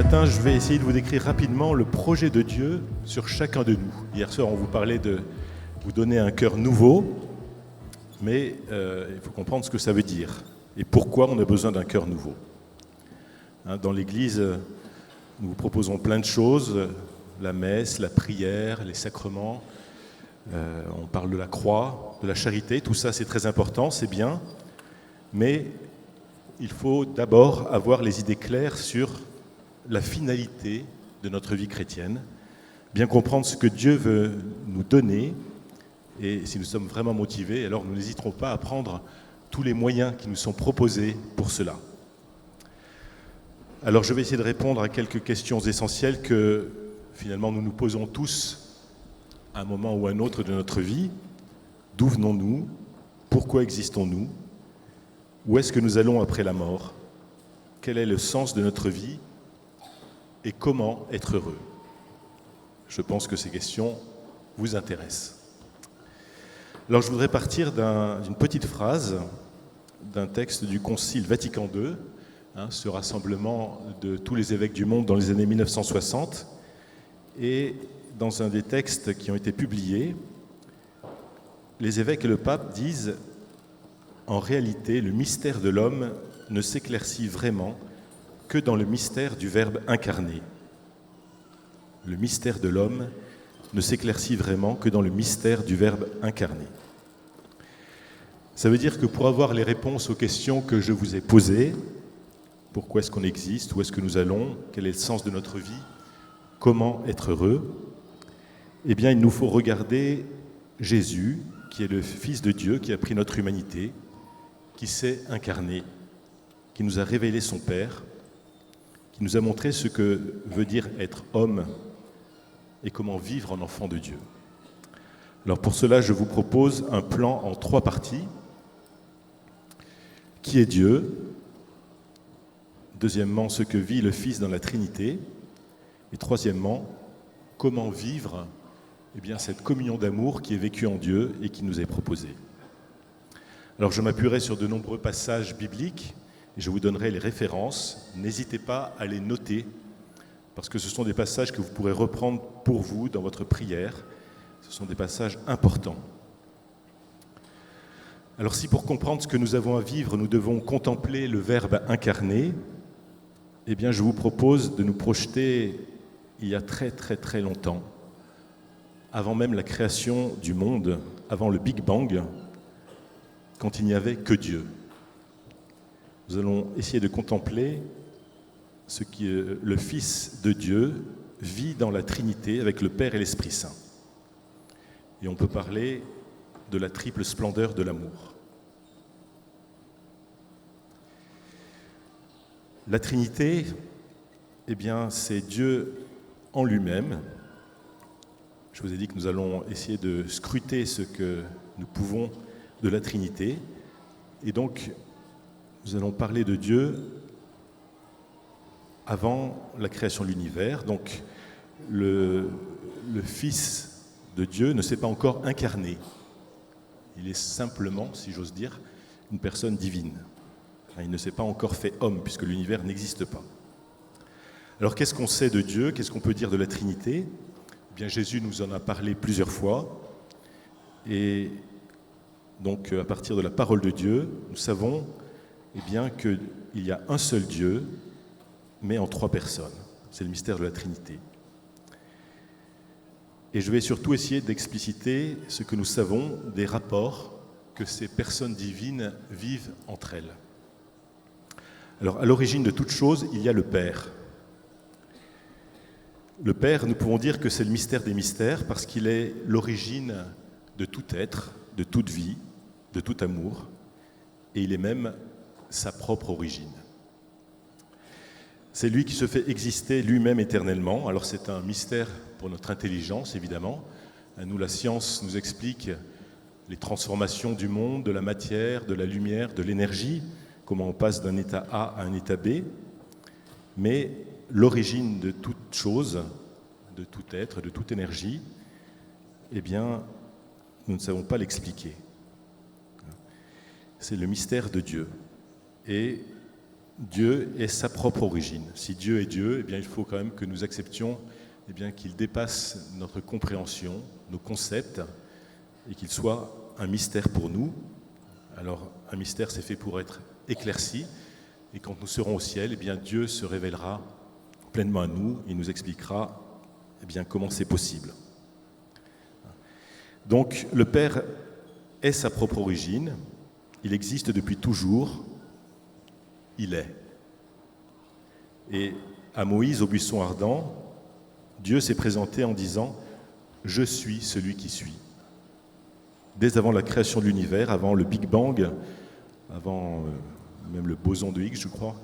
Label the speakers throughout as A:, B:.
A: matin, je vais essayer de vous décrire rapidement le projet de Dieu sur chacun de nous. Hier soir, on vous parlait de vous donner un cœur nouveau, mais il faut comprendre ce que ça veut dire et pourquoi on a besoin d'un cœur nouveau. Dans l'Église, nous vous proposons plein de choses, la messe, la prière, les sacrements, on parle de la croix, de la charité, tout ça c'est très important, c'est bien, mais il faut d'abord avoir les idées claires sur la finalité de notre vie chrétienne, bien comprendre ce que Dieu veut nous donner, et si nous sommes vraiment motivés, alors nous n'hésiterons pas à prendre tous les moyens qui nous sont proposés pour cela. Alors je vais essayer de répondre à quelques questions essentielles que finalement nous nous posons tous à un moment ou à un autre de notre vie. D'où venons-nous? Pourquoi existons-nous? Où est-ce que nous allons après la mort? Quel est le sens de notre vie? Et comment être heureux? Je pense que ces questions vous intéressent. Alors je voudrais partir d'une petite phrase d'un texte du Concile Vatican II, ce rassemblement de tous les évêques du monde dans les années 1960, et dans un des textes qui ont été publiés, les évêques et le pape disent « En réalité, le mystère de l'homme ne s'éclaircit vraiment que dans le mystère du Verbe incarné. Le mystère de l'homme ne s'éclaircit vraiment que dans le mystère du Verbe incarné. » Ça veut dire que pour avoir les réponses aux questions que je vous ai posées, pourquoi est-ce qu'on existe, où est-ce que nous allons, quel est le sens de notre vie, comment être heureux, eh bien il nous faut regarder Jésus, qui est le Fils de Dieu, qui a pris notre humanité, qui s'est incarné, qui nous a révélé son Père, qui nous a montré ce que veut dire être homme et comment vivre en enfant de Dieu. Alors pour cela, je vous propose un plan en 3 parties. Qui est Dieu? Deuxièmement, ce que vit le Fils dans la Trinité. Et troisièmement, comment vivre cette communion d'amour qui est vécue en Dieu et qui nous est proposée. Alors je m'appuierai sur de nombreux passages bibliques et je vous donnerai les références. N'hésitez pas à les noter parce que ce sont des passages que vous pourrez reprendre pour vous dans votre prière. Ce sont des passages importants. Alors si pour comprendre ce que nous avons à vivre, nous devons contempler le Verbe incarné, eh bien je vous propose de nous projeter il y a très très très longtemps, avant même la création du monde, avant le Big Bang, quand il n'y avait que Dieu. Nous allons essayer de contempler ce que le Fils de Dieu vit dans la Trinité avec le Père et l'Esprit Saint. Et on peut parler de la triple splendeur de l'amour. La Trinité, c'est Dieu en lui-même. Je vous ai dit que nous allons essayer de scruter ce que nous pouvons de la Trinité. Et donc, nous allons parler de Dieu avant la création de l'univers. Donc, le Fils de Dieu ne s'est pas encore incarné. Il est simplement, si j'ose dire, une personne divine. Il ne s'est pas encore fait homme, puisque l'univers n'existe pas. Alors, qu'est-ce qu'on sait de Dieu? Qu'est-ce qu'on peut dire de la Trinité? Jésus nous en a parlé plusieurs fois. Et donc, à partir de la parole de Dieu, nous savons qu'il y a un seul Dieu, mais en 3 personnes. C'est le mystère de la Trinité. Et je vais surtout essayer d'expliciter ce que nous savons des rapports que ces personnes divines vivent entre elles. Alors, à l'origine de toute chose, il y a le Père. Le Père, nous pouvons dire que c'est le mystère des mystères parce qu'il est l'origine de tout être, de toute vie, de tout amour, et il est même sa propre origine. C'est lui qui se fait exister lui-même éternellement. Alors c'est un mystère pour notre intelligence, évidemment. Nous, la science nous explique les transformations du monde, de la matière, de la lumière, de l'énergie, comment on passe d'un état A à un état B. Mais l'origine de toute chose, de tout être, de toute énergie, nous ne savons pas l'expliquer. C'est le mystère de Dieu. Et Dieu est sa propre origine. Si Dieu est Dieu, eh bien, il faut quand même que nous acceptions eh bien, qu'il dépasse notre compréhension, nos concepts, et qu'il soit un mystère pour nous. Alors, un mystère, c'est fait pour être éclairci, et quand nous serons au ciel, eh bien, Dieu se révélera pleinement à nous et nous expliquera eh bien, comment c'est possible. Donc, le Père est sa propre origine, il existe depuis toujours, il est. Et à Moïse, au buisson ardent, Dieu s'est présenté en disant « Je suis celui qui suis ». Dès avant la création de l'univers, avant le Big Bang, avant même le boson de Higgs, je crois,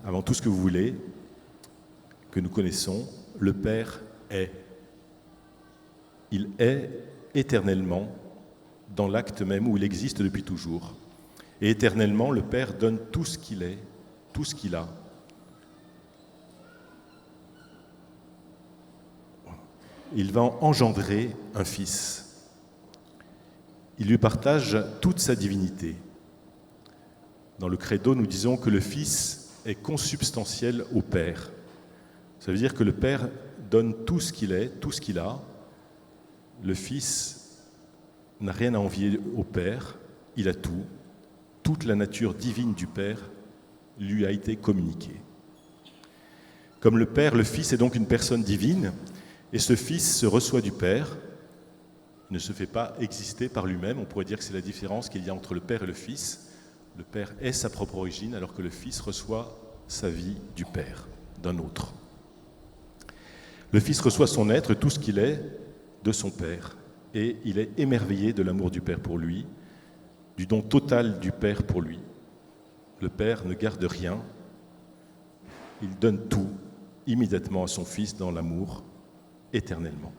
A: avant tout ce que vous voulez, que nous connaissons, le Père est. Il est éternellement dans l'acte même où il existe depuis toujours. Et éternellement, le Père donne tout ce qu'il est, tout ce qu'il a. Il va engendrer un Fils. Il lui partage toute sa divinité. Dans le Credo, nous disons que le Fils est consubstantiel au Père. Ça veut dire que le Père donne tout ce qu'il est, tout ce qu'il a. Le Fils n'a rien à envier au Père, il a tout. Toute la nature divine du Père lui a été communiquée. Comme le Père, le Fils est donc une personne divine, et ce Fils se reçoit du Père, il ne se fait pas exister par lui-même. On pourrait dire que c'est la différence qu'il y a entre le Père et le Fils. Le Père est sa propre origine, alors que le Fils reçoit sa vie du Père, d'un autre. Le Fils reçoit son être, tout ce qu'il est, de son Père, et il est émerveillé de l'amour du Père pour lui, du don total du Père pour lui. Le Père ne garde rien, il donne tout immédiatement à son Fils dans l'amour, éternellement.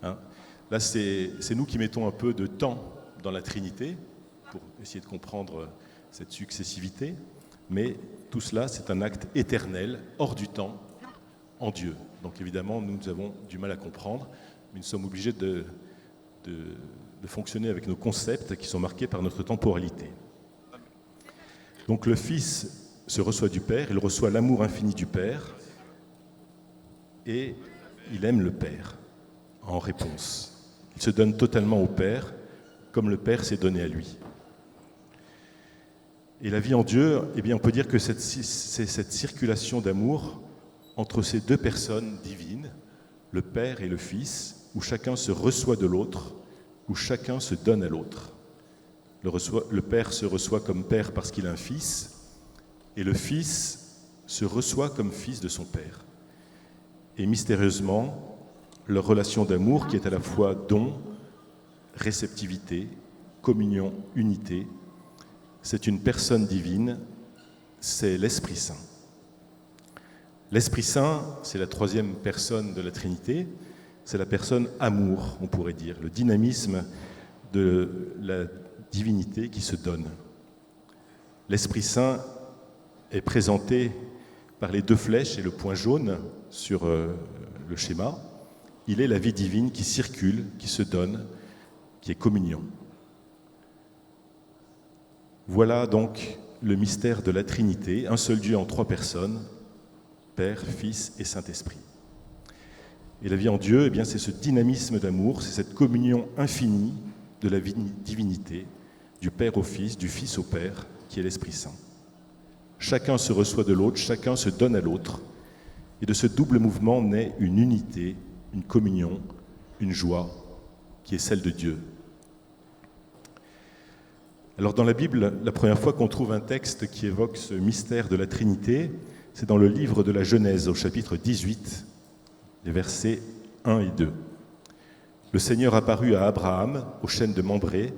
A: Là, c'est nous qui mettons un peu de temps dans la Trinité pour essayer de comprendre cette successivité, mais tout cela, c'est un acte éternel, hors du temps, en Dieu. Donc évidemment, nous avons du mal à comprendre, mais nous sommes obligés de fonctionner avec nos concepts qui sont marqués par notre temporalité. Donc le Fils se reçoit du Père, il reçoit l'amour infini du Père, et il aime le Père en réponse. Il se donne totalement au Père, comme le Père s'est donné à lui. Et la vie en Dieu, eh bien, on peut dire que c'est cette circulation d'amour entre ces deux personnes divines, le Père et le Fils, où chacun se reçoit de l'autre, où chacun se donne à l'autre. Le Père se reçoit comme Père parce qu'il a un Fils, et le Fils se reçoit comme Fils de son Père. Et mystérieusement, leur relation d'amour, qui est à la fois don, réceptivité, communion, unité, c'est une personne divine, c'est l'Esprit Saint. L'Esprit Saint, c'est la troisième personne de la Trinité, c'est la personne amour, on pourrait dire, le dynamisme de la divinité qui se donne. L'Esprit Saint est présenté par les deux flèches et le point jaune sur le schéma. Il est la vie divine qui circule, qui se donne, qui est communion. Voilà donc le mystère de la Trinité, un seul Dieu en trois personnes, Père, Fils et Saint-Esprit. Et la vie en Dieu, eh bien, c'est ce dynamisme d'amour, c'est cette communion infinie de la divinité, du Père au Fils, du Fils au Père, qui est l'Esprit Saint. Chacun se reçoit de l'autre, chacun se donne à l'autre, et de ce double mouvement naît une unité, une communion, une joie, qui est celle de Dieu. Alors dans la Bible, la première fois qu'on trouve un texte qui évoque ce mystère de la Trinité, c'est dans le livre de la Genèse, au chapitre 18, les versets 1 et 2. Le Seigneur apparut à Abraham au chêne de Mambré,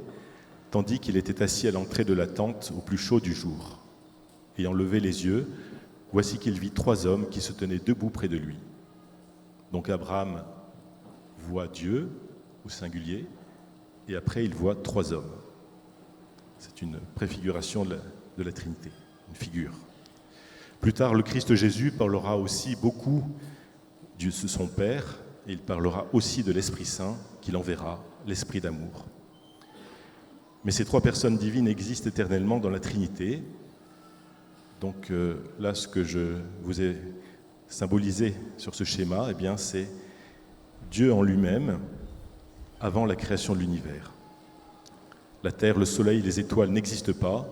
A: tandis qu'il était assis à l'entrée de la tente au plus chaud du jour. Ayant levé les yeux, voici qu'il vit 3 hommes qui se tenaient debout près de lui. Donc Abraham voit Dieu, au singulier, et après il voit 3 hommes. C'est une préfiguration de la Trinité, une figure. Plus tard, le Christ Jésus parlera aussi beaucoup de son Père, et il parlera aussi de l'Esprit Saint qu'il enverra, l'Esprit d'amour. Mais ces 3 personnes divines existent éternellement dans la Trinité. Donc là, ce que je vous ai symbolisé sur ce schéma, eh bien, c'est Dieu en lui-même avant la création de l'univers. La terre, le soleil, les étoiles n'existent pas.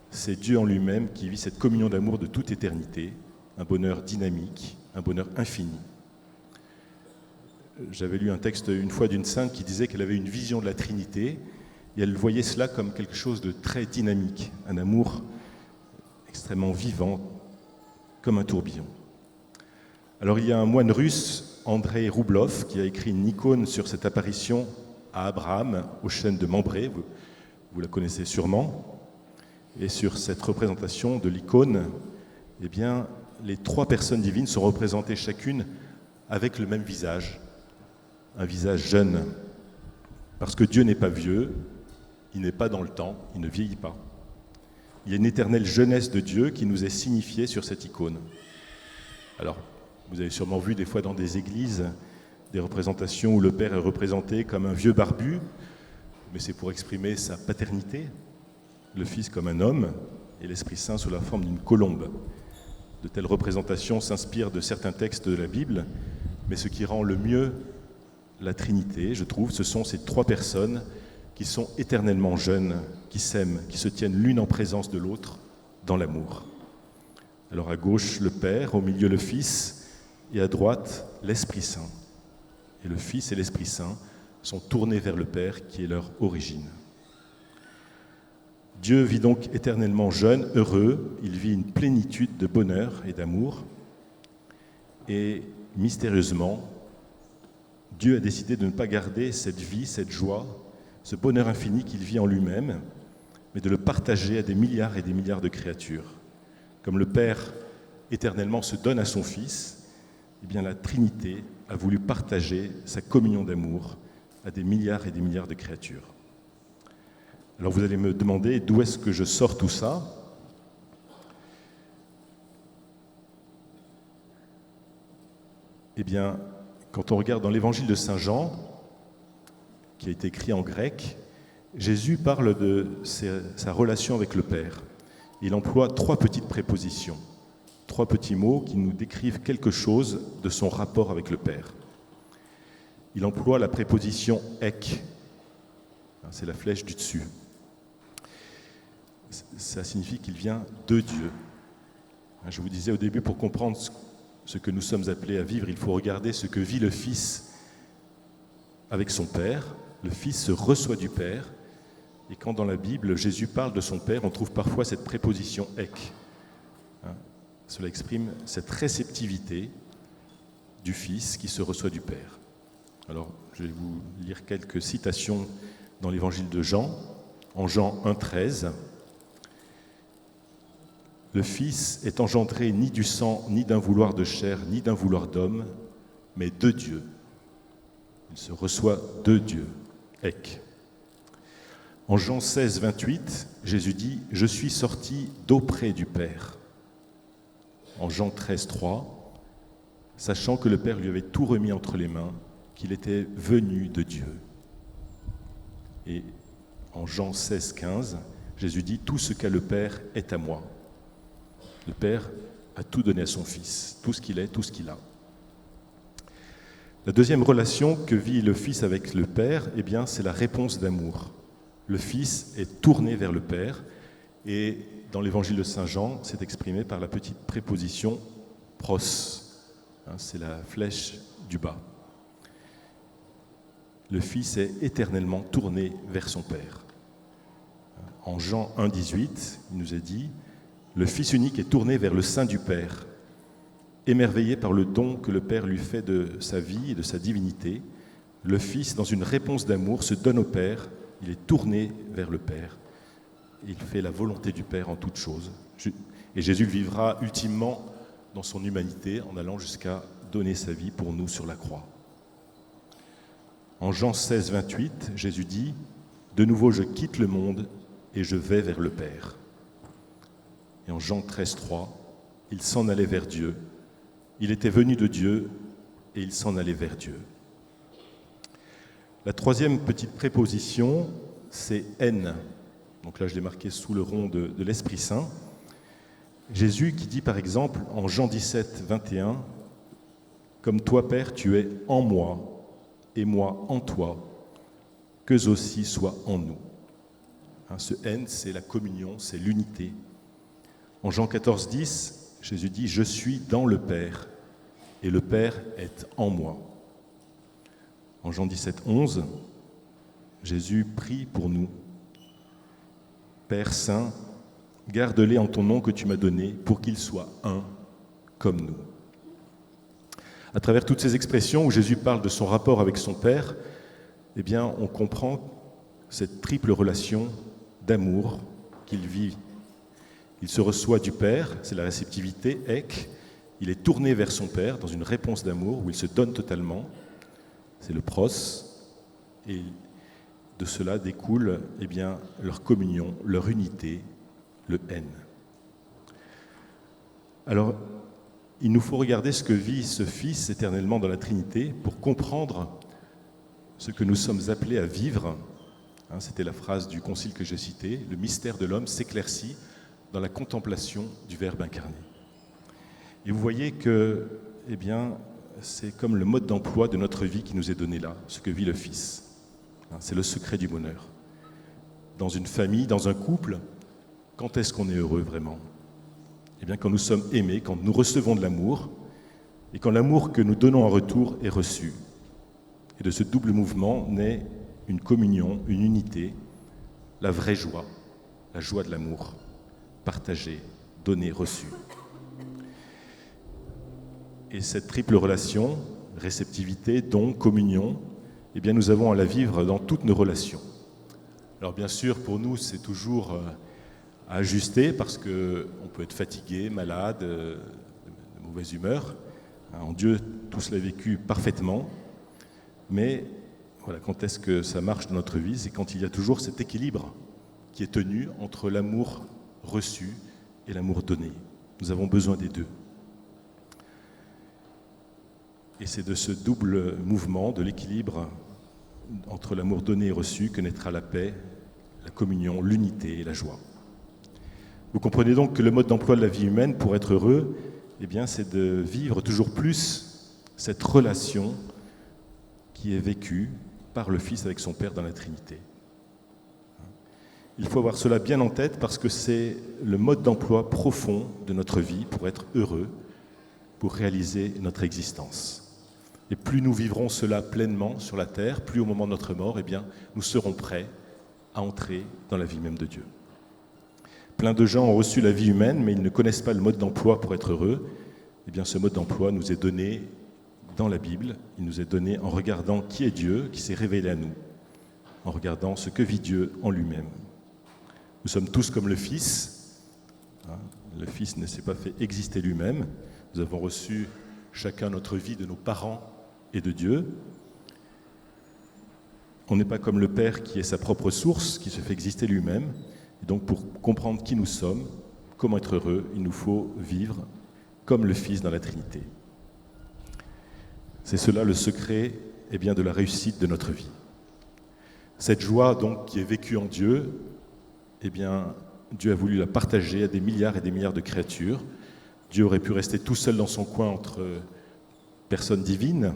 A: C'est Dieu en lui-même qui vit cette communion d'amour de toute éternité, un bonheur dynamique, un bonheur infini. J'avais lu un texte une fois d'une sainte qui disait qu'elle avait une vision de la Trinité et elle voyait cela comme quelque chose de très dynamique, un amour extrêmement vivant, comme un tourbillon. Alors il y a un moine russe, Andrei Roublov, qui a écrit une icône sur cette apparition à Abraham, aux chênes de Mambré, vous la connaissez sûrement. Et sur cette représentation de l'icône, eh bien, les trois personnes divines sont représentées chacune avec le même visage, un visage jeune. Parce que Dieu n'est pas vieux, il n'est pas dans le temps, il ne vieillit pas. Il y a une éternelle jeunesse de Dieu qui nous est signifiée sur cette icône. Alors, vous avez sûrement vu des fois dans des églises des représentations où le Père est représenté comme un vieux barbu, mais c'est pour exprimer sa paternité, le Fils comme un homme et l'Esprit Saint sous la forme d'une colombe. De telles représentations s'inspirent de certains textes de la Bible, mais ce qui rend le mieux la Trinité, je trouve, ce sont ces trois personnes qui sont éternellement jeunes, qui s'aiment, qui se tiennent l'une en présence de l'autre dans l'amour. Alors à gauche, le Père, au milieu, le Fils, et à droite, l'Esprit Saint. Et le Fils et l'Esprit Saint sont tournés vers le Père, qui est leur origine. Dieu vit donc éternellement jeune, heureux, il vit une plénitude de bonheur et d'amour. Et mystérieusement, Dieu a décidé de ne pas garder cette vie, cette joie, ce bonheur infini qu'il vit en lui-même, mais de le partager à des milliards et des milliards de créatures. Comme le Père éternellement se donne à son Fils, eh bien la Trinité a voulu partager sa communion d'amour à des milliards et des milliards de créatures. Alors vous allez me demander d'où est-ce que je sors tout ça ? Eh bien, quand on regarde dans l'évangile de Saint Jean, qui a été écrit en grec, Jésus parle de sa relation avec le Père. Il emploie trois petites prépositions, trois petits mots qui nous décrivent quelque chose de son rapport avec le Père. Il emploie la préposition « ek », c'est la flèche du dessus. Ça signifie qu'il vient de Dieu. Je vous disais au début, pour comprendre ce que nous sommes appelés à vivre, il faut regarder ce que vit le Fils avec son Père. Le Fils se reçoit du Père. Et quand dans la Bible, Jésus parle de son Père, on trouve parfois cette préposition « ek ». Cela exprime cette réceptivité du Fils qui se reçoit du Père. Alors, je vais vous lire quelques citations dans l'évangile de Jean. En Jean 1,13, « Le Fils est engendré ni du sang, ni d'un vouloir de chair, ni d'un vouloir d'homme, mais de Dieu. » Il se reçoit de Dieu. Ek. En Jean 16, 28, Jésus dit « Je suis sorti d'auprès du Père ». En Jean 13, 3, sachant que le Père lui avait tout remis entre les mains, qu'il était venu de Dieu. Et en Jean 16, 15, Jésus dit « Tout ce qu'a le Père est à moi ». Le Père a tout donné à son Fils, tout ce qu'il est, tout ce qu'il a. La deuxième relation que vit le Fils avec le Père, eh bien, c'est la réponse d'amour. Le Fils est tourné vers le Père et dans l'évangile de Saint Jean, c'est exprimé par la petite préposition « pros ». C'est la flèche du bas. Le Fils est éternellement tourné vers son Père. En Jean 1, 18, il nous est dit « Le Fils unique est tourné vers le sein du Père. Émerveillé par le don que le Père lui fait de sa vie et de sa divinité, le Fils, dans une réponse d'amour, se donne au Père, il est tourné vers le Père. Il fait la volonté du Père en toutes choses. Et Jésus vivra ultimement dans son humanité en allant jusqu'à donner sa vie pour nous sur la croix. En Jean 16, 28, Jésus dit « De nouveau je quitte le monde et je vais vers le Père. » Et en Jean 13, 3, il s'en allait vers Dieu. Il était venu de Dieu et il s'en allait vers Dieu. La troisième petite préposition, c'est « haine ». Donc là, je l'ai marqué sous le rond de l'Esprit Saint. Jésus qui dit par exemple en Jean 17, 21, « Comme toi, Père, tu es en moi, et moi en toi, qu'eux aussi soient en nous. » Ce N, c'est la communion, c'est l'unité. En Jean 14, 10, Jésus dit « Je suis dans le Père, et le Père est en moi. » En Jean 17, 11, Jésus prie pour nous. « Père Saint, garde-les en ton nom que tu m'as donné, pour qu'ils soient un comme nous. » À travers toutes ces expressions où Jésus parle de son rapport avec son Père, eh bien, on comprend cette triple relation d'amour qu'il vit. Il se reçoit du Père, c'est la réceptivité, ek. Il est tourné vers son Père dans une réponse d'amour où il se donne totalement, c'est le pros. Et de cela découle eh bien, leur communion, leur unité, le N. Alors, il nous faut regarder ce que vit ce Fils éternellement dans la Trinité pour comprendre ce que nous sommes appelés à vivre. C'était la phrase du concile que j'ai cité, le mystère de l'homme s'éclaircit dans la contemplation du Verbe incarné. Et vous voyez que, eh bien, c'est comme le mode d'emploi de notre vie qui nous est donné là, ce que vit le Fils. C'est le secret du bonheur. Dans une famille, dans un couple, quand est-ce qu'on est heureux vraiment ? Eh bien, quand nous sommes aimés, quand nous recevons de l'amour, et quand l'amour que nous donnons en retour est reçu. Et de ce double mouvement naît une communion, une unité, la vraie joie, la joie de l'amour, partagée, donnée, reçue. Et cette triple relation, réceptivité, don, communion, eh bien, nous avons à la vivre dans toutes nos relations. Alors bien sûr, pour nous, c'est toujours à ajuster parce qu'on peut être fatigué, malade, de mauvaise humeur. En Dieu, tout cela est vécu parfaitement. Mais voilà, quand est-ce que ça marche dans notre vie ? C'est quand il y a toujours cet équilibre qui est tenu entre l'amour reçu et l'amour donné. Nous avons besoin des deux. Et c'est de ce double mouvement, de l'équilibre entre l'amour donné et reçu, que naîtra la paix, la communion, l'unité et la joie. Vous comprenez donc que le mode d'emploi de la vie humaine pour être heureux, eh bien, c'est de vivre toujours plus cette relation qui est vécue par le Fils avec son Père dans la Trinité. Il faut avoir cela bien en tête parce que c'est le mode d'emploi profond de notre vie pour être heureux, pour réaliser notre existence. Et plus nous vivrons cela pleinement sur la terre, plus au moment de notre mort, eh bien, nous serons prêts à entrer dans la vie même de Dieu. Plein de gens ont reçu la vie humaine, mais ils ne connaissent pas le mode d'emploi pour être heureux. Eh bien, ce mode d'emploi nous est donné dans la Bible. Il nous est donné en regardant qui est Dieu, qui s'est révélé à nous, en regardant ce que vit Dieu en lui-même. Nous sommes tous comme le Fils. Le Fils ne s'est pas fait exister lui-même. Nous avons reçu chacun notre vie de nos parents et de Dieu. On n'est pas comme le Père qui est sa propre source, qui se fait exister lui-même. Et donc, pour comprendre qui nous sommes, comment être heureux, il nous faut vivre comme le Fils dans la Trinité. C'est cela le secret eh bien, de la réussite de notre vie. Cette joie donc qui est vécue en Dieu, eh bien, Dieu a voulu la partager à des milliards et des milliards de créatures. Dieu aurait pu rester tout seul dans son coin entre personnes divines,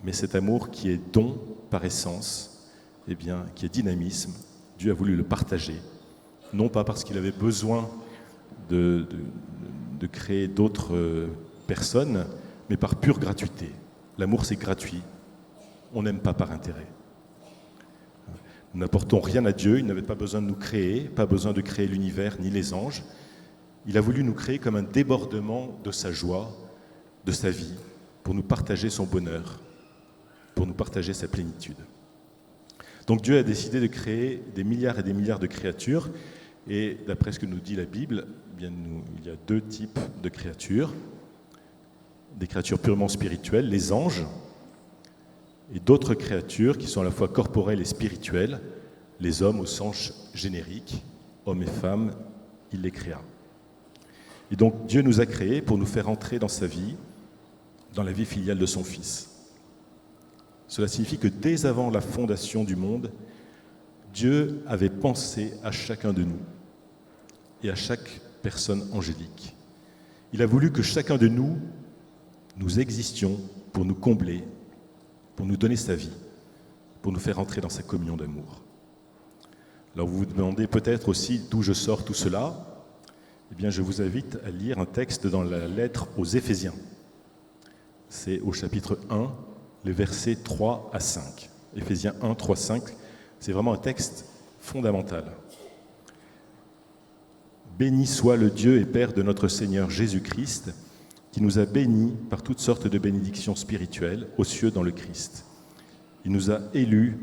A: mais cet amour qui est don par essence, eh bien, qui est dynamisme, Dieu a voulu le partager, non pas parce qu'il avait besoin de créer d'autres personnes, mais par pure gratuité. L'amour, c'est gratuit. On n'aime pas par intérêt. Nous n'apportons rien à Dieu, il n'avait pas besoin de nous créer, pas besoin de créer l'univers ni les anges. Il a voulu nous créer comme un débordement de sa joie, de sa vie, pour nous partager son bonheur, pour nous partager sa plénitude. Donc Dieu a décidé de créer des milliards et des milliards de créatures, et d'après ce que nous dit la Bible, eh bien il y a deux types de créatures. Des créatures purement spirituelles, les anges, et d'autres créatures qui sont à la fois corporelles et spirituelles, les hommes au sens générique, hommes et femmes, il les créa. Et donc Dieu nous a créés pour nous faire entrer dans sa vie, dans la vie filiale de son Fils. Cela signifie que dès avant la fondation du monde, Dieu avait pensé à chacun de nous et à chaque personne angélique. Il a voulu que chacun de nous, nous existions pour nous combler, pour nous donner sa vie, pour nous faire entrer dans sa communion d'amour. Alors vous vous demandez peut-être aussi d'où je sors tout cela. Eh bien, je vous invite à lire un texte dans la lettre aux Éphésiens. C'est au chapitre 1, les versets 3 à 5. Éphésiens 1, 3, 5, c'est vraiment un texte fondamental. Béni soit le Dieu et Père de notre Seigneur Jésus-Christ, qui nous a bénis par toutes sortes de bénédictions spirituelles aux cieux dans le Christ. Il nous a élus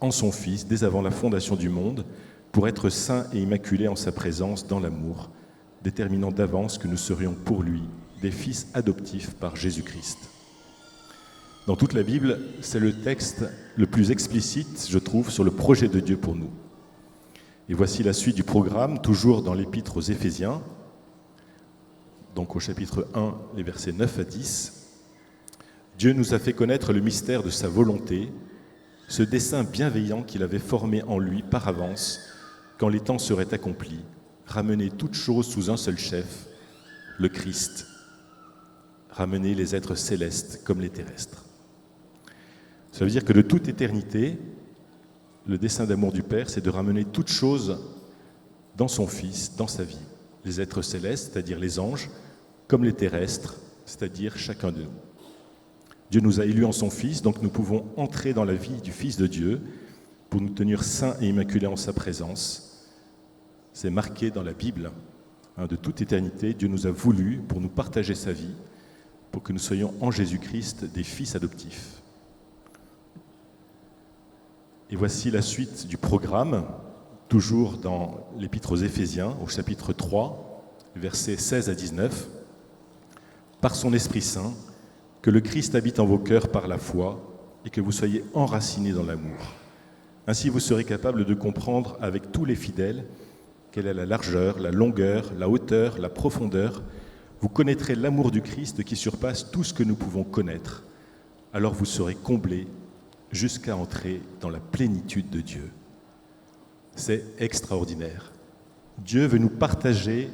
A: en son Fils dès avant la fondation du monde pour être saints et immaculés en sa présence dans l'amour, déterminant d'avance que nous serions pour lui des fils adoptifs par Jésus-Christ. Dans toute la Bible, c'est le texte le plus explicite, je trouve, sur le projet de Dieu pour nous. Et voici la suite du programme, toujours dans l'Épître aux Éphésiens, donc au chapitre 1, les versets 9 à 10. Dieu nous a fait connaître le mystère de sa volonté, ce dessein bienveillant qu'il avait formé en lui par avance, quand les temps seraient accomplis, ramener toutes choses sous un seul chef, le Christ, ramener les êtres célestes comme les terrestres. Ça veut dire que de toute éternité, le dessein d'amour du Père, c'est de ramener toutes choses dans son Fils, dans sa vie. Les êtres célestes, c'est-à-dire les anges, comme les terrestres, c'est-à-dire chacun de nous. Dieu nous a élus en son Fils, donc nous pouvons entrer dans la vie du Fils de Dieu pour nous tenir saints et immaculés en sa présence. C'est marqué dans la Bible. De toute éternité, Dieu nous a voulu pour nous partager sa vie, pour que nous soyons en Jésus-Christ des fils adoptifs. Et voici la suite du programme, toujours dans l'Épître aux Éphésiens, au chapitre 3, versets 16 à 19. Par son Esprit Saint, que le Christ habite en vos cœurs par la foi et que vous soyez enracinés dans l'amour. Ainsi, vous serez capables de comprendre avec tous les fidèles quelle est la largeur, la longueur, la hauteur, la profondeur. Vous connaîtrez l'amour du Christ qui surpasse tout ce que nous pouvons connaître. Alors vous serez comblés jusqu'à entrer dans la plénitude de Dieu. C'est extraordinaire. Dieu veut nous partager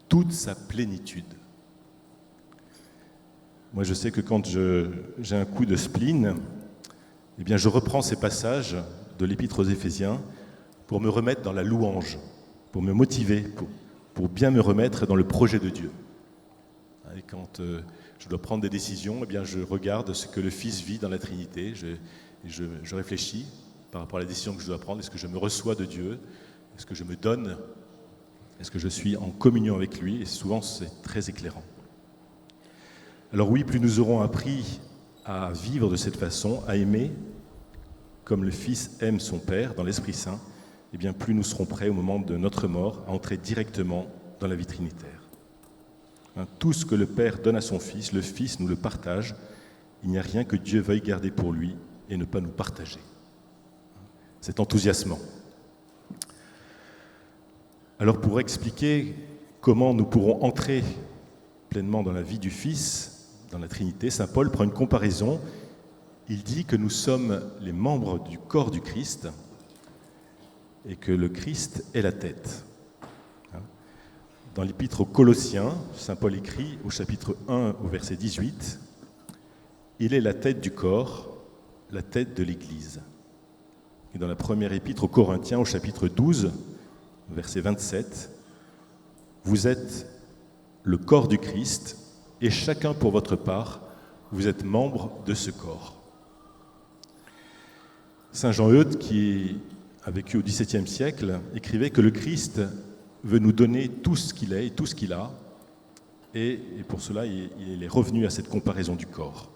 A: toute sa plénitude. Moi, je sais que quand j'ai un coup de spleen, eh bien, je reprends ces passages de l'Épître aux Éphésiens pour me remettre dans la louange, pour me motiver, pour bien me remettre dans le projet de Dieu. Et quand je dois prendre des décisions, eh bien, je regarde ce que le Fils vit dans la Trinité. Je réfléchis par rapport à la décision que je dois prendre. Est-ce que je me reçois de Dieu? Est-ce que je me donne? Est-ce que je suis en communion avec lui? Et souvent, c'est très éclairant. Alors oui, plus nous aurons appris à vivre de cette façon, à aimer comme le Fils aime son Père dans l'Esprit Saint, eh bien, plus nous serons prêts au moment de notre mort à entrer directement dans la vie trinitaire. Tout ce que le Père donne à son Fils, le Fils nous le partage. Il n'y a rien que Dieu veuille garder pour lui et ne pas nous partager. C'est enthousiasmant. Alors pour expliquer comment nous pourrons entrer pleinement dans la vie du Fils, dans la Trinité, saint Paul prend une comparaison. Il dit que nous sommes les membres du corps du Christ et que le Christ est la tête. Dans l'Épître aux Colossiens, saint Paul écrit au chapitre 1 au verset 18, « Il est la tête du corps, la tête de l'Église ». Et dans la première Épître aux Corinthiens, au chapitre 12, verset 27, « Vous êtes le corps du Christ, et chacun pour votre part, vous êtes membre de ce corps. » Saint Jean-Eudes, qui a vécu au XVIIe siècle, écrivait que le Christ veut nous donner tout ce qu'il est et tout ce qu'il a, et pour cela, il est revenu à cette comparaison du corps.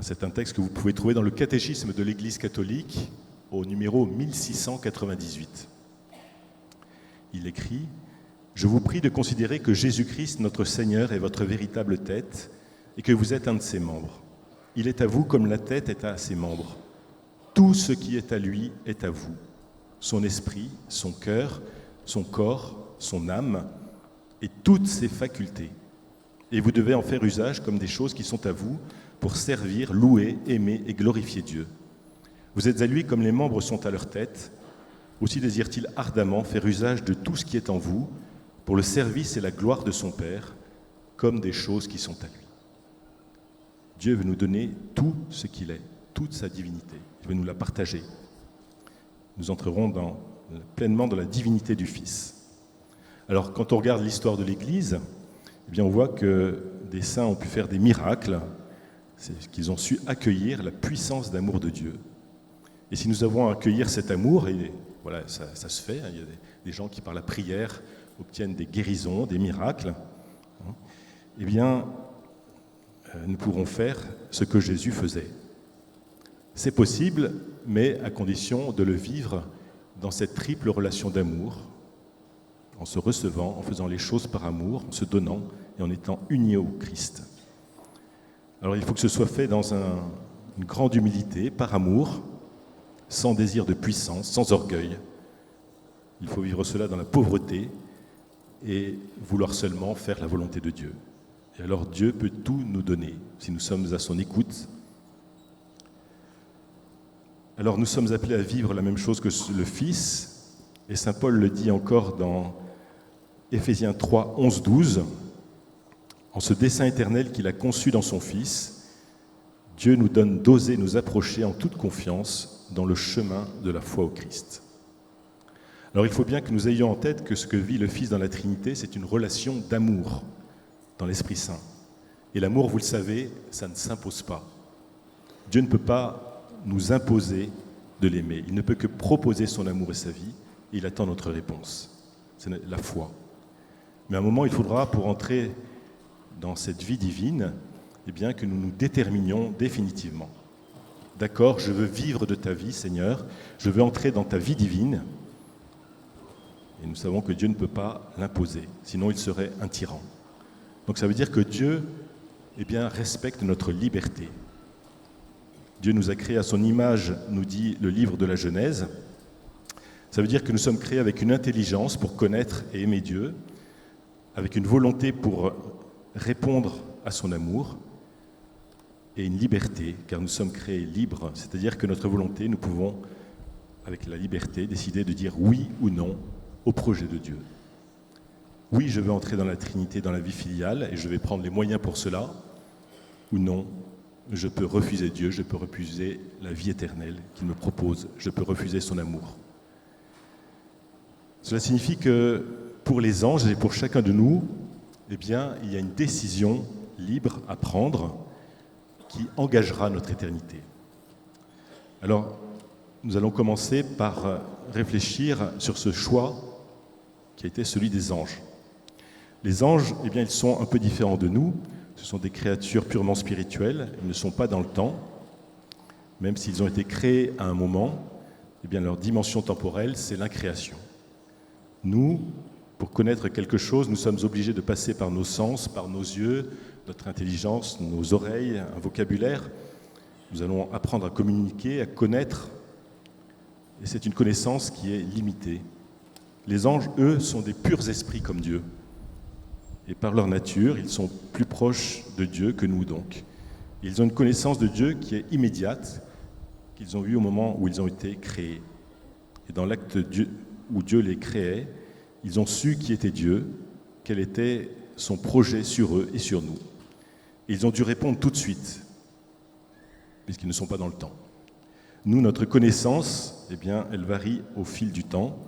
A: C'est un texte que vous pouvez trouver dans le catéchisme de l'Église catholique, au numéro 1698. Il écrit « Je vous prie de considérer que Jésus-Christ, notre Seigneur, est votre véritable tête et que vous êtes un de ses membres. Il est à vous comme la tête est à ses membres. Tout ce qui est à lui est à vous. Son esprit, son cœur, son corps, son âme et toutes ses facultés. Et vous devez en faire usage comme des choses qui sont à vous pour servir, louer, aimer et glorifier Dieu. Vous êtes à lui comme les membres sont à leur tête. Aussi désire-t-il ardemment faire usage de tout ce qui est en vous pour le service et la gloire de son Père, comme des choses qui sont à lui. Dieu veut nous donner tout ce qu'il est, toute sa divinité. Il veut nous la partager. Nous entrerons pleinement dans la divinité du Fils. Alors, quand on regarde l'histoire de l'Église, eh bien, on voit que des saints ont pu faire des miracles, c'est qu'ils ont su accueillir la puissance d'amour de Dieu. Et si nous avons à accueillir cet amour, et voilà, ça se fait, hein, il y a des gens qui, par la prière, obtiennent des guérisons, des miracles, hein, eh bien, nous pourrons faire ce que Jésus faisait. C'est possible, mais à condition de le vivre dans cette triple relation d'amour, en se recevant, en faisant les choses par amour, en se donnant et en étant unis au Christ. Alors il faut que ce soit fait dans une grande humilité, par amour, sans désir de puissance, sans orgueil. Il faut vivre cela dans la pauvreté et vouloir seulement faire la volonté de Dieu. Et alors Dieu peut tout nous donner si nous sommes à son écoute. Alors nous sommes appelés à vivre la même chose que le Fils, et saint Paul le dit encore dans Éphésiens 3, 11, 12, en ce dessein éternel qu'il a conçu dans son Fils, Dieu nous donne d'oser nous approcher en toute confiance dans le chemin de la foi au Christ. Alors il faut bien que nous ayons en tête que ce que vit le Fils dans la Trinité, c'est une relation d'amour dans l'Esprit Saint. Et l'amour, vous le savez, ça ne s'impose pas. Dieu ne peut pas nous imposer de l'aimer. Il ne peut que proposer son amour et sa vie, et il attend notre réponse. C'est la foi. Mais à un moment, il faudra, pour entrer dans cette vie divine, eh bien, que nous nous déterminions définitivement. D'accord, je veux vivre de ta vie, Seigneur, je veux entrer dans ta vie divine, et nous savons que Dieu ne peut pas l'imposer, sinon il serait un tyran. Donc ça veut dire que Dieu, eh bien, respecte notre liberté. Dieu nous a créés à son image, nous dit le livre de la Genèse. Ça veut dire que nous sommes créés avec une intelligence pour connaître et aimer Dieu, avec une volonté pour répondre à son amour, et une liberté, car nous sommes créés libres, c'est-à-dire que notre volonté, nous pouvons, avec la liberté, décider de dire oui ou non au projet de Dieu. Oui, je veux entrer dans la Trinité, dans la vie filiale, et je vais prendre les moyens pour cela, ou non, je peux refuser Dieu, je peux refuser la vie éternelle qu'il me propose, je peux refuser son amour. Cela signifie que pour les anges et pour chacun de nous, eh bien, il y a une décision libre à prendre qui engagera notre éternité. Alors, nous allons commencer par réfléchir sur ce choix qui a été celui des anges. Les anges, eh bien, ils sont un peu différents de nous. Ce sont des créatures purement spirituelles. Ils ne sont pas dans le temps. Même s'ils ont été créés à un moment, eh bien, leur dimension temporelle, c'est l'incréation. Nous, pour connaître quelque chose, nous sommes obligés de passer par nos sens, par nos yeux, notre intelligence, nos oreilles, un vocabulaire. Nous allons apprendre à communiquer, à connaître. Et c'est une connaissance qui est limitée. Les anges, eux, sont des purs esprits comme Dieu. Et par leur nature, ils sont plus proches de Dieu que nous donc. Ils ont une connaissance de Dieu qui est immédiate, qu'ils ont eue au moment où ils ont été créés. Et dans l'acte où Dieu les créait, ils ont su qui était Dieu, quel était son projet sur eux et sur nous. Et ils ont dû répondre tout de suite, puisqu'ils ne sont pas dans le temps. Nous, notre connaissance, eh bien, elle varie au fil du temps.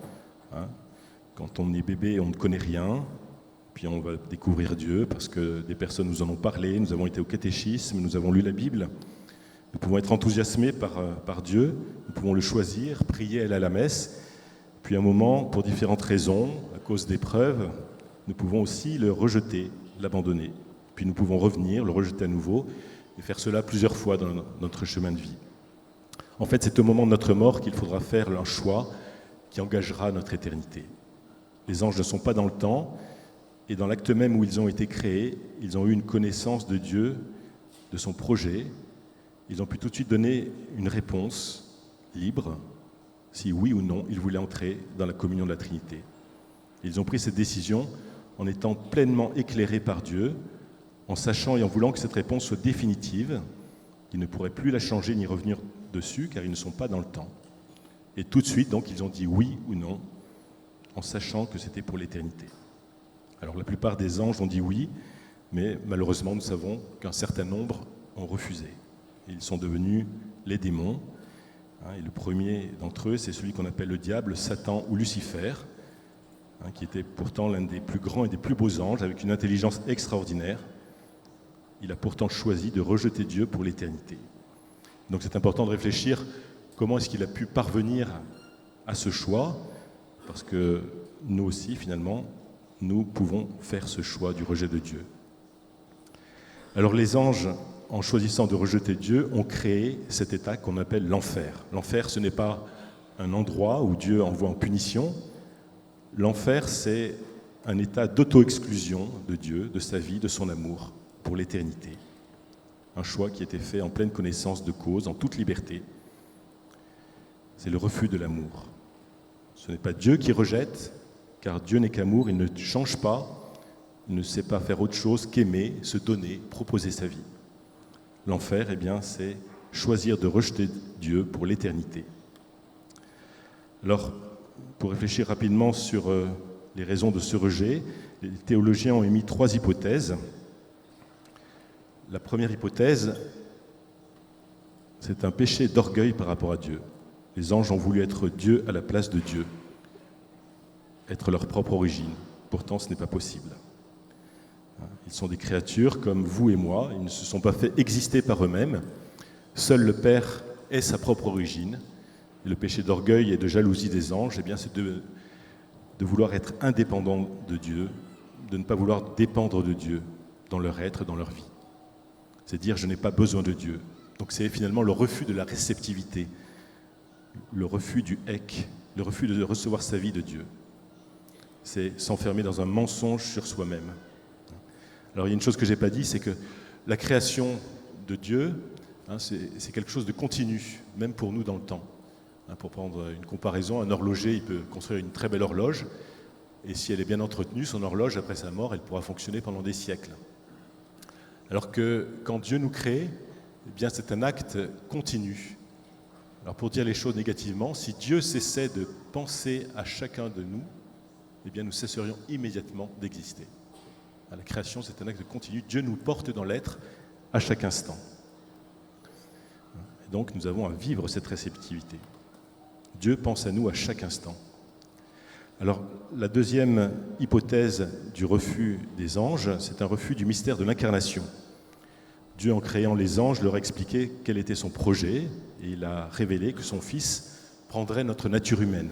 A: Quand on est bébé, on ne connaît rien. Puis on va découvrir Dieu parce que des personnes nous en ont parlé, nous avons été au catéchisme, nous avons lu la Bible. Nous pouvons être enthousiasmés par Dieu, nous pouvons le choisir, prier, aller à la messe. Puis à un moment, pour différentes raisons, à cause d'épreuves, nous pouvons aussi le rejeter, l'abandonner. Puis nous pouvons revenir, le rejeter à nouveau et faire cela plusieurs fois dans notre chemin de vie. En fait, c'est au moment de notre mort qu'il faudra faire un choix qui engagera notre éternité. Les anges ne sont pas dans le temps, et dans l'acte même où ils ont été créés, ils ont eu une connaissance de Dieu, de son projet. Ils ont pu tout de suite donner une réponse libre, si oui ou non ils voulaient entrer dans la communion de la Trinité. Ils ont pris cette décision en étant pleinement éclairés par Dieu, en sachant et en voulant que cette réponse soit définitive, qu'ils ne pourraient plus la changer ni revenir dessus, car ils ne sont pas dans le temps. Et tout de suite, donc, ils ont dit oui ou non, en sachant que c'était pour l'éternité. Alors la plupart des anges ont dit oui, mais malheureusement, nous savons qu'un certain nombre ont refusé. Ils sont devenus les démons. Et le premier d'entre eux, c'est celui qu'on appelle le diable, Satan ou Lucifer, qui était pourtant l'un des plus grands et des plus beaux anges, avec une intelligence extraordinaire. Il a pourtant choisi de rejeter Dieu pour l'éternité. Donc c'est important de réfléchir comment est-ce qu'il a pu parvenir à ce choix, parce que nous aussi, finalement, nous pouvons faire ce choix du rejet de Dieu. Alors les anges, en choisissant de rejeter Dieu, ont créé cet état qu'on appelle l'enfer. L'enfer, ce n'est pas un endroit où Dieu envoie en punition. L'enfer, c'est un état d'auto-exclusion de Dieu, de sa vie, de son amour, pour l'éternité. Un choix qui a été fait en pleine connaissance de cause, en toute liberté. C'est le refus de l'amour. Ce n'est pas Dieu qui rejette, car Dieu n'est qu'amour, il ne change pas, il ne sait pas faire autre chose qu'aimer, se donner, proposer sa vie. L'enfer, eh bien, c'est choisir de rejeter Dieu pour l'éternité. Alors, pour réfléchir rapidement sur les raisons de ce rejet, les théologiens ont émis 3 hypothèses. La première hypothèse, c'est un péché d'orgueil par rapport à Dieu. Les anges ont voulu être Dieu à la place de Dieu, être leur propre origine. Pourtant, ce n'est pas possible. Ils sont des créatures comme vous et moi, ils ne se sont pas fait exister par eux-mêmes. Seul le Père est sa propre origine. Et le péché d'orgueil et de jalousie des anges, eh bien, c'est de vouloir être indépendant de Dieu, de ne pas vouloir dépendre de Dieu dans leur être, dans leur vie. C'est dire je n'ai pas besoin de Dieu. Donc c'est finalement le refus de la réceptivité, le refus du ek, le refus de recevoir sa vie de Dieu. C'est s'enfermer dans un mensonge sur soi-même. Alors il y a une chose que je n'ai pas dit, c'est que la création de Dieu, c'est quelque chose de continu, même pour nous dans le temps. Pour prendre une comparaison, un horloger, il peut construire une très belle horloge, et si elle est bien entretenue, son horloge, après sa mort, elle pourra fonctionner pendant des siècles. Alors que quand Dieu nous crée, eh bien c'est un acte continu. Alors pour dire les choses négativement, si Dieu cessait de penser à chacun de nous, eh bien nous cesserions immédiatement d'exister. La création, c'est un acte continu. Dieu nous porte dans l'être à chaque instant. Et donc nous avons à vivre cette réceptivité. Dieu pense à nous à chaque instant. Alors, la deuxième hypothèse du refus des anges, c'est un refus du mystère de l'incarnation. Dieu, en créant les anges, leur a expliqué quel était son projet, et il a révélé que son Fils prendrait notre nature humaine,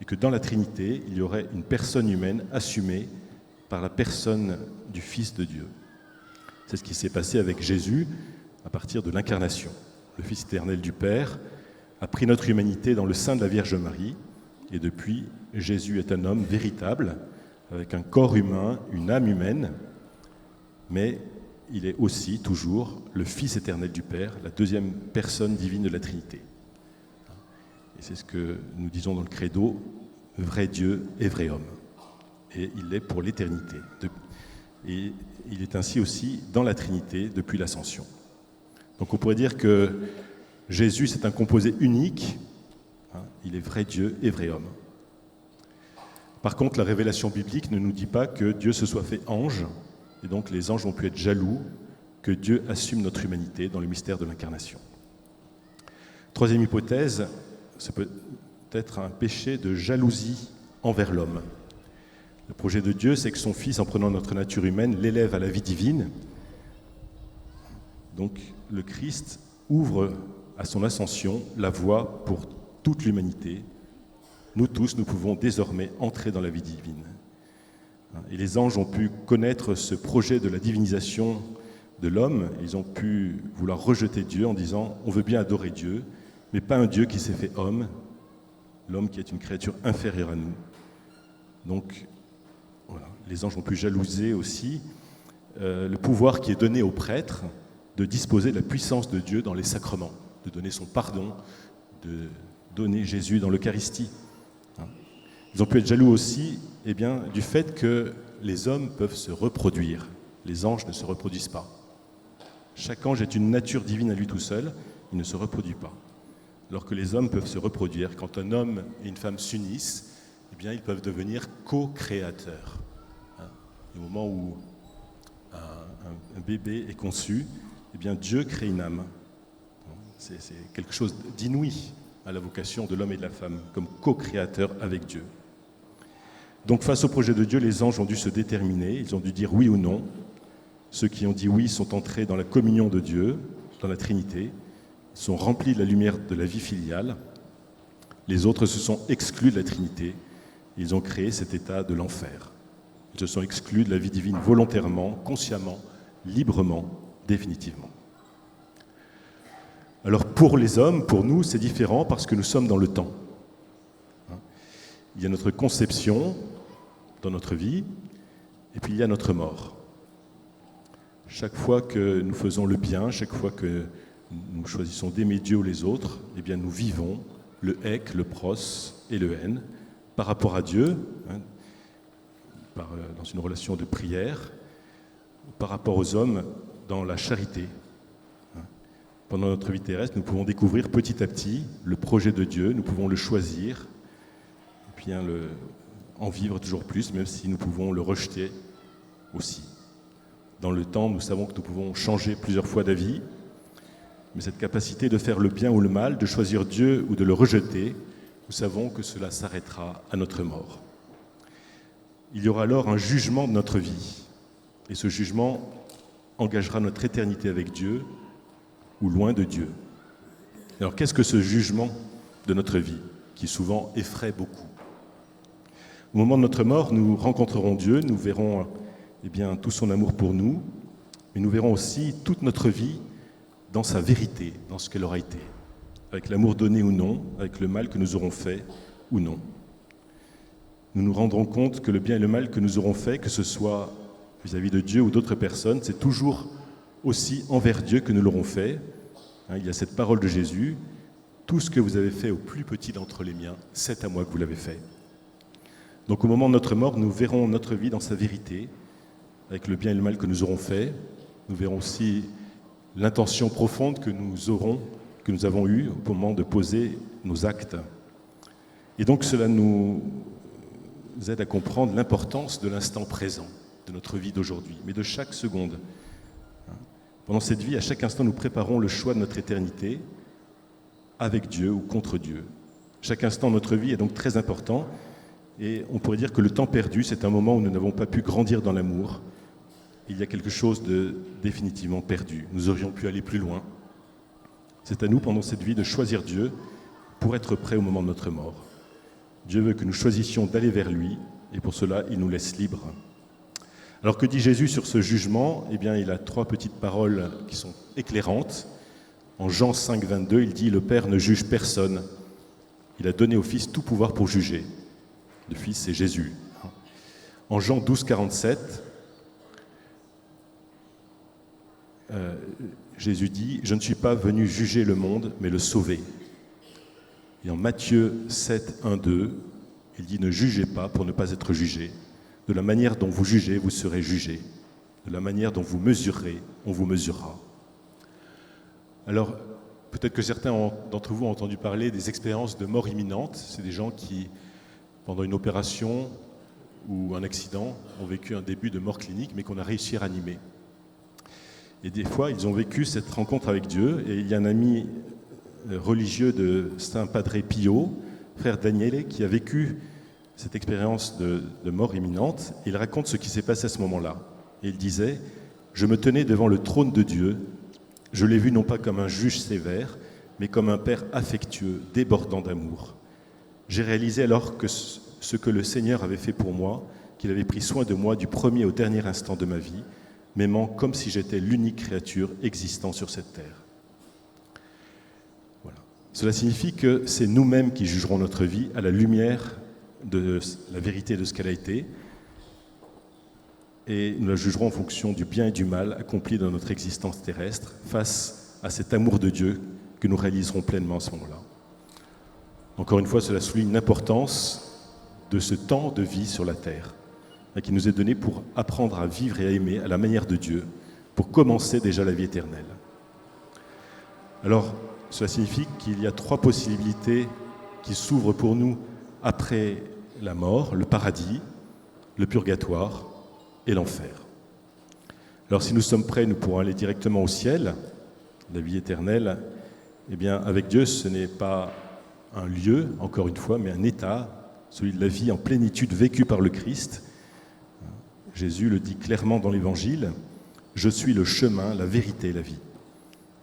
A: et que dans la Trinité, il y aurait une personne humaine assumée par la personne du Fils de Dieu. C'est ce qui s'est passé avec Jésus à partir de l'incarnation. Le Fils éternel du Père a pris notre humanité dans le sein de la Vierge Marie, et depuis, Jésus est un homme véritable, avec un corps humain, une âme humaine, mais il est aussi toujours le Fils éternel du Père, la deuxième personne divine de la Trinité. Et c'est ce que nous disons dans le credo, vrai Dieu et vrai homme. Et il l'est pour l'éternité. Et il est ainsi aussi dans la Trinité depuis l'Ascension. Donc on pourrait dire que Jésus, c'est un composé unique, il est vrai Dieu et vrai homme. Par contre, la révélation biblique ne nous dit pas que Dieu se soit fait ange, et donc les anges ont pu être jaloux que Dieu assume notre humanité dans le mystère de l'incarnation. Troisième hypothèse, c'est peut-être un péché de jalousie envers l'homme. Le projet de Dieu, c'est que son Fils, en prenant notre nature humaine, l'élève à la vie divine. Donc le Christ ouvre à son ascension la voie pour toute l'humanité. Nous tous, nous pouvons désormais entrer dans la vie divine. Et les anges ont pu connaître ce projet de la divinisation de l'homme. Ils ont pu vouloir rejeter Dieu en disant « on veut bien adorer Dieu, mais pas un Dieu qui s'est fait homme, l'homme qui est une créature inférieure à nous. » Donc, voilà, les anges ont pu jalouser aussi le pouvoir qui est donné aux prêtres de disposer de la puissance de Dieu dans les sacrements, de donner son pardon, de donner Jésus dans l'Eucharistie. Ils ont pu être jaloux aussi du fait que les hommes peuvent se reproduire. Les anges ne se reproduisent pas. Chaque ange est une nature divine à lui tout seul, il ne se reproduit pas. alors que les hommes peuvent se reproduire. Quand un homme et une femme s'unissent, eh bien, ils peuvent devenir co-créateurs. Au moment où un bébé est conçu, eh bien, Dieu crée une âme. C'est quelque chose d'inouï à la vocation de l'homme et de la femme, comme co-créateurs avec Dieu. Donc, face au projet de Dieu, les anges ont dû se déterminer, ils ont dû dire oui ou non. Ceux qui ont dit oui sont entrés dans la communion de Dieu, dans la Trinité, sont remplis de la lumière de la vie filiale. Les autres se sont exclus de la Trinité. Ils ont créé cet état de l'enfer. Ils se sont exclus de la vie divine volontairement, consciemment, librement, définitivement. Alors pour les hommes, pour nous, c'est différent parce que nous sommes dans le temps. Il y a notre conception dans notre vie, et puis il y a notre mort. Chaque fois que nous faisons le bien, chaque fois que nous choisissons d'aimer Dieu ou les autres, eh bien nous vivons le ek, le pros et le en par rapport à Dieu, dans une relation de prière, par rapport aux hommes dans la charité. Pendant notre vie terrestre, nous pouvons découvrir petit à petit le projet de Dieu, nous pouvons le choisir, et puis en vivre toujours plus, même si nous pouvons le rejeter aussi. Dans le temps, nous savons que nous pouvons changer plusieurs fois d'avis, mais cette capacité de faire le bien ou le mal, de choisir Dieu ou de le rejeter, nous savons que cela s'arrêtera à notre mort. Il y aura alors un jugement de notre vie, et ce jugement engagera notre éternité avec Dieu ou loin de Dieu. Alors qu'est-ce que ce jugement de notre vie, qui souvent effraie beaucoup? Au moment de notre mort, nous rencontrerons Dieu, nous verrons tout son amour pour nous, mais nous verrons aussi toute notre vie dans sa vérité, dans ce qu'elle aura été, avec l'amour donné ou non, avec le mal que nous aurons fait ou non. Nous nous rendrons compte que le bien et le mal que nous aurons fait, que ce soit vis-à-vis de Dieu ou d'autres personnes, c'est toujours aussi envers Dieu que nous l'aurons fait. Il y a cette parole de Jésus, « Tout ce que vous avez fait au plus petit d'entre les miens, c'est à moi que vous l'avez fait. » Donc au moment de notre mort, nous verrons notre vie dans sa vérité, avec le bien et le mal que nous aurons fait. Nous verrons aussi l'intention profonde que nous avons eue au moment de poser nos actes. Et donc cela nous aide à comprendre l'importance de l'instant présent, de notre vie d'aujourd'hui, mais de chaque seconde. Pendant cette vie, à chaque instant, nous préparons le choix de notre éternité avec Dieu ou contre Dieu. Chaque instant de notre vie est donc très important, et on pourrait dire que le temps perdu, c'est un moment où nous n'avons pas pu grandir dans l'amour. Il y a quelque chose de définitivement perdu. Nous aurions pu aller plus loin. C'est à nous, pendant cette vie, de choisir Dieu pour être prêts au moment de notre mort. Dieu veut que nous choisissions d'aller vers lui, et pour cela, il nous laisse libres. Alors que dit Jésus sur ce jugement? Eh bien, il a 3 petites paroles qui sont éclairantes. En Jean 5, 22, il dit « Le Père ne juge personne. Il a donné au Fils tout pouvoir pour juger. » Le Fils, c'est Jésus. En Jean 12, 47, Jésus dit « Je ne suis pas venu juger le monde, mais le sauver. » Et en Matthieu 7, 1, 2, il dit « Ne jugez pas pour ne pas être jugés. De la manière dont vous jugez, vous serez jugés. De la manière dont vous mesurez, on vous mesurera. » Alors, peut-être que certains d'entre vous ont entendu parler des expériences de mort imminente. C'est des gens qui, pendant une opération ou un accident, ont vécu un début de mort clinique, mais qu'on a réussi à ranimer. Et des fois, ils ont vécu cette rencontre avec Dieu. Et il y a un ami religieux de Saint Padre Pio, frère Daniele, qui a vécu cette expérience de mort imminente. Il raconte ce qui s'est passé à ce moment-là. Et il disait « Je me tenais devant le trône de Dieu. Je l'ai vu non pas comme un juge sévère, mais comme un père affectueux, débordant d'amour. J'ai réalisé alors que ce que le Seigneur avait fait pour moi, qu'il avait pris soin de moi du premier au dernier instant de ma vie, m'aimant comme si j'étais l'unique créature existant sur cette terre. » Voilà. Cela signifie que c'est nous-mêmes qui jugerons notre vie à la lumière de la vérité de ce qu'elle a été, et nous la jugerons en fonction du bien et du mal accomplis dans notre existence terrestre face à cet amour de Dieu que nous réaliserons pleinement à ce moment-là. Encore une fois, cela souligne l'importance de ce temps de vie sur la terre qui nous est donné pour apprendre à vivre et à aimer à la manière de Dieu, pour commencer déjà la vie éternelle. Alors, Cela signifie qu'il y a 3 possibilités qui s'ouvrent pour nous après la mort, le paradis, le purgatoire et l'enfer. Alors si nous sommes prêts, nous pourrons aller directement au ciel, la vie éternelle. Eh bien, avec Dieu, ce n'est pas un lieu, encore une fois, mais un état, celui de la vie en plénitude vécue par le Christ. Jésus le dit clairement dans l'Évangile, « Je suis le chemin, la vérité et la vie ».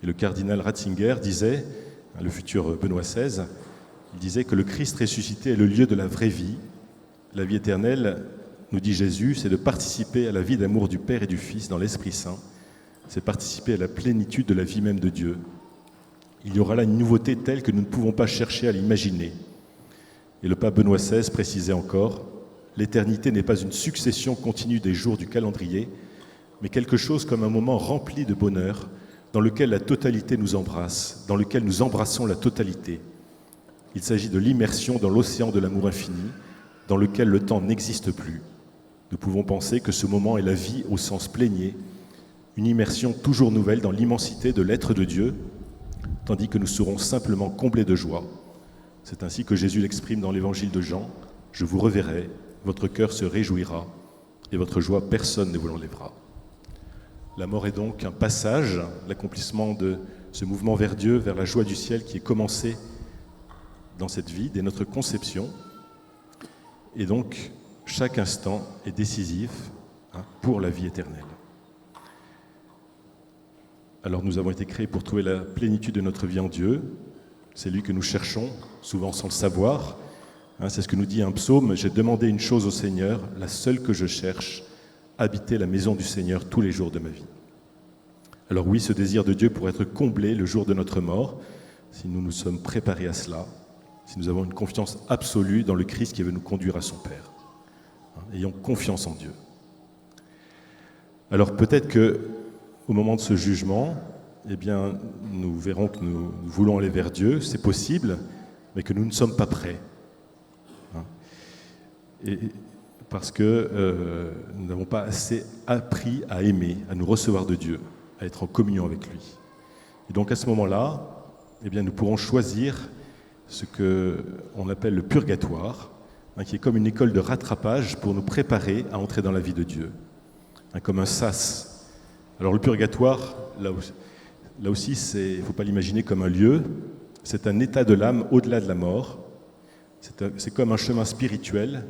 A: Et le cardinal Ratzinger disait, le futur Benoît XVI, il disait que le Christ ressuscité est le lieu de la vraie vie. La vie éternelle, nous dit Jésus, c'est de participer à la vie d'amour du Père et du Fils dans l'Esprit Saint. C'est participer à la plénitude de la vie même de Dieu. Il y aura là une nouveauté telle que nous ne pouvons pas chercher à l'imaginer. Et le pape Benoît XVI précisait encore, « L'éternité n'est pas une succession continue des jours du calendrier, mais quelque chose comme un moment rempli de bonheur, dans lequel la totalité nous embrasse, dans lequel nous embrassons la totalité. Il s'agit de l'immersion dans l'océan de l'amour infini, dans lequel le temps n'existe plus. Nous pouvons penser que ce moment est la vie au sens plénier, une immersion toujours nouvelle dans l'immensité de l'être de Dieu, tandis que nous serons simplement comblés de joie. C'est ainsi que Jésus l'exprime dans l'évangile de Jean, « Je vous reverrai, votre cœur se réjouira, et votre joie, personne ne vous l'enlèvera. » La mort est donc un passage, l'accomplissement de ce mouvement vers Dieu, vers la joie du ciel qui est commencé dans cette vie, dès notre conception. Et donc, chaque instant est décisif pour la vie éternelle. Alors nous avons été créés pour trouver la plénitude de notre vie en Dieu. C'est lui que nous cherchons, souvent sans le savoir. C'est ce que nous dit un psaume, « J'ai demandé une chose au Seigneur, la seule que je cherche, habiter la maison du Seigneur tous les jours de ma vie. » Alors oui, ce désir de Dieu pourrait être comblé le jour de notre mort, si nous nous sommes préparés à cela, si nous avons une confiance absolue dans le Christ qui veut nous conduire à son Père. Ayons confiance en Dieu. Alors peut-être qu'au moment de ce jugement, eh bien, nous verrons que nous voulons aller vers Dieu, c'est possible, mais que nous ne sommes pas prêts. Et parce que nous n'avons pas assez appris à aimer, à nous recevoir de Dieu, à être en communion avec lui. Et donc à ce moment-là, eh bien, nous pourrons choisir ce qu'on appelle le purgatoire, qui est comme une école de rattrapage pour nous préparer à entrer dans la vie de Dieu, comme un sas. Alors le purgatoire, là aussi, il ne faut pas l'imaginer comme un lieu, c'est un état de l'âme au-delà de la mort, c'est comme un chemin spirituel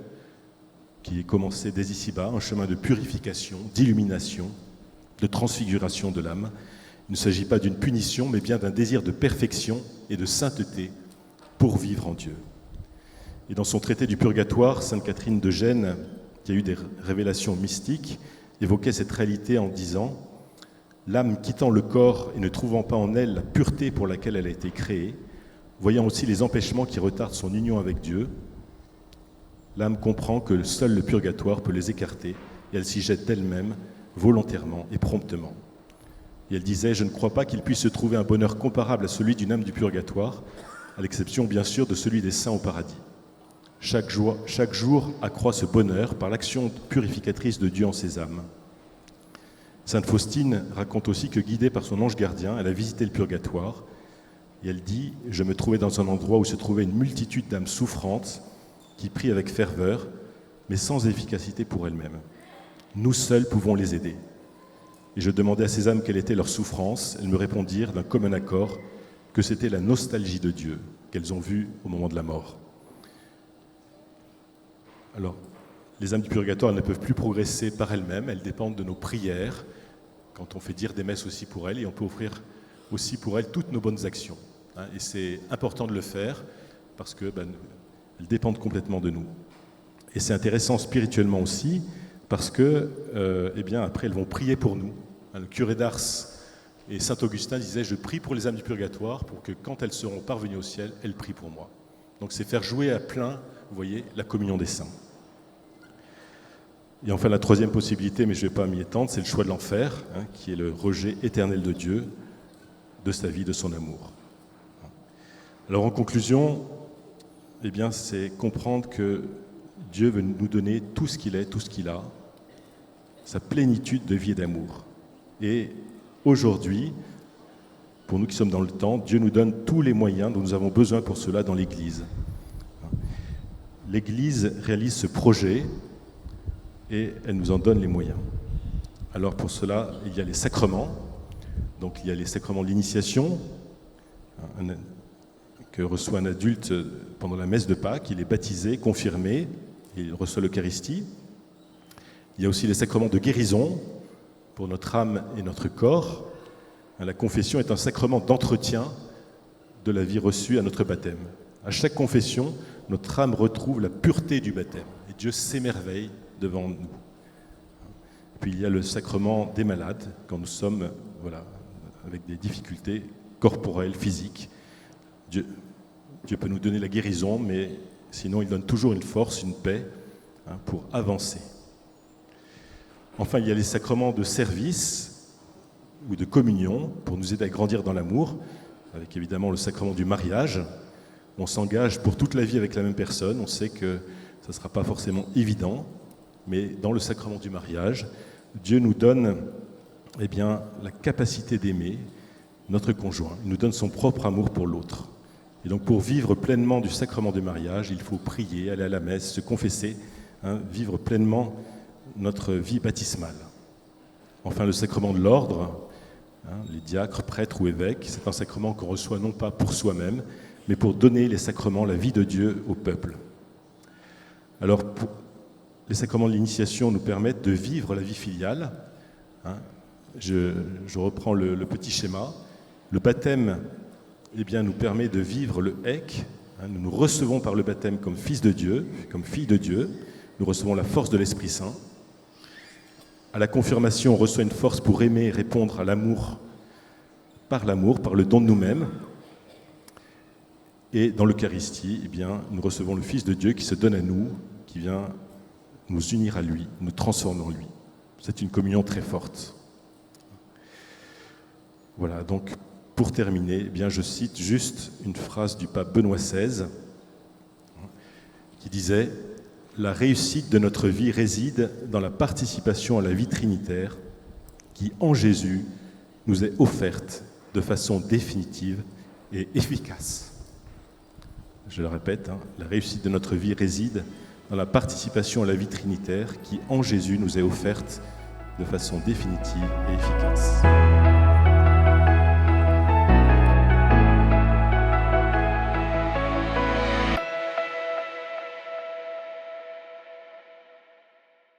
A: qui est commencé dès ici-bas, un chemin de purification, d'illumination, de transfiguration de l'âme. Il ne s'agit pas d'une punition, mais bien d'un désir de perfection et de sainteté pour vivre en Dieu. Et dans son traité du purgatoire, sainte Catherine de Gênes, qui a eu des révélations mystiques, évoquait cette réalité en disant « L'âme quittant le corps et ne trouvant pas en elle la pureté pour laquelle elle a été créée, voyant aussi les empêchements qui retardent son union avec Dieu, l'âme comprend que seul le purgatoire peut les écarter et elle s'y jette d'elle-même, volontairement et promptement. Et elle disait « Je ne crois pas qu'il puisse se trouver un bonheur comparable à celui d'une âme du purgatoire, à l'exception bien sûr de celui des saints au paradis. Chaque jour accroît ce bonheur par l'action purificatrice de Dieu en ses âmes. » Sainte Faustine raconte aussi que, guidée par son ange gardien, elle a visité le purgatoire et elle dit « Je me trouvais dans un endroit où se trouvait une multitude d'âmes souffrantes qui prient avec ferveur, mais sans efficacité pour elles-mêmes. Nous seuls pouvons les aider. Et je demandais à ces âmes quelle était leur souffrance. Elles me répondirent d'un commun accord que c'était la nostalgie de Dieu qu'elles ont vue au moment de la mort. » Alors, les âmes du purgatoire, elles ne peuvent plus progresser par elles-mêmes, elles dépendent de nos prières, quand on fait dire des messes aussi pour elles, et on peut offrir aussi pour elles toutes nos bonnes actions. Et c'est important de le faire, parce que elles dépendent complètement de nous. Et c'est intéressant spirituellement aussi, parce que, après, elles vont prier pour nous. Le curé d'Ars et saint Augustin disaient « Je prie pour les âmes du purgatoire, pour que quand elles seront parvenues au ciel, elles prient pour moi. » Donc c'est faire jouer à plein, vous voyez, la communion des saints. Et enfin, la troisième possibilité, mais je ne vais pas m'y étendre, c'est le choix de l'enfer, qui est le rejet éternel de Dieu, de sa vie, de son amour. Alors en conclusion, c'est comprendre que Dieu veut nous donner tout ce qu'il est, tout ce qu'il a, sa plénitude de vie et d'amour. Et aujourd'hui, pour nous qui sommes dans le temps, Dieu nous donne tous les moyens dont nous avons besoin pour cela dans l'Église. L'Église réalise ce projet et elle nous en donne les moyens. Alors pour cela, il y a les sacrements. Donc il y a les sacrements de l'initiation que reçoit un adulte pendant la messe de Pâques. Il est baptisé, confirmé, et il reçoit l'Eucharistie. Il y a aussi les sacrements de guérison pour notre âme et notre corps. La confession est un sacrement d'entretien de la vie reçue à notre baptême. À chaque confession, notre âme retrouve la pureté du baptême et Dieu s'émerveille devant nous. Puis il y a le sacrement des malades, quand nous sommes avec des difficultés corporelles, physiques. Dieu peut nous donner la guérison, mais sinon il donne toujours une force, une paix pour avancer. Enfin, il y a les sacrements de service ou de communion pour nous aider à grandir dans l'amour, avec évidemment le sacrement du mariage. On s'engage pour toute la vie avec la même personne, on sait que ça ne sera pas forcément évident, mais dans le sacrement du mariage, Dieu nous donne la capacité d'aimer notre conjoint. Il nous donne son propre amour pour l'autre. Et donc pour vivre pleinement du sacrement du mariage, il faut prier, aller à la messe, se confesser, vivre pleinement notre vie baptismale. Enfin, le sacrement de l'ordre, les diacres, prêtres ou évêques, c'est un sacrement qu'on reçoit non pas pour soi-même, mais pour donner les sacrements, la vie de Dieu au peuple. Alors, les sacrements de l'initiation nous permettent de vivre la vie filiale. Je reprends le petit schéma. Le baptême nous permet de vivre le ek. Nous nous recevons par le baptême comme fils de Dieu, comme fille de Dieu. Nous recevons la force de l'Esprit Saint. À la confirmation, on reçoit une force pour aimer et répondre à l'amour, par le don de nous-mêmes. Et dans l'Eucharistie, nous recevons le Fils de Dieu qui se donne à nous, qui vient nous unir à lui, nous transformer en lui. C'est une communion très forte. Voilà, donc pour terminer, je cite juste une phrase du pape Benoît XVI qui disait « La réussite de notre vie réside dans la participation à la vie trinitaire qui, en Jésus, nous est offerte de façon définitive et efficace. » Je le répète, la réussite de notre vie réside dans la participation à la vie trinitaire qui, en Jésus, nous est offerte de façon définitive et efficace.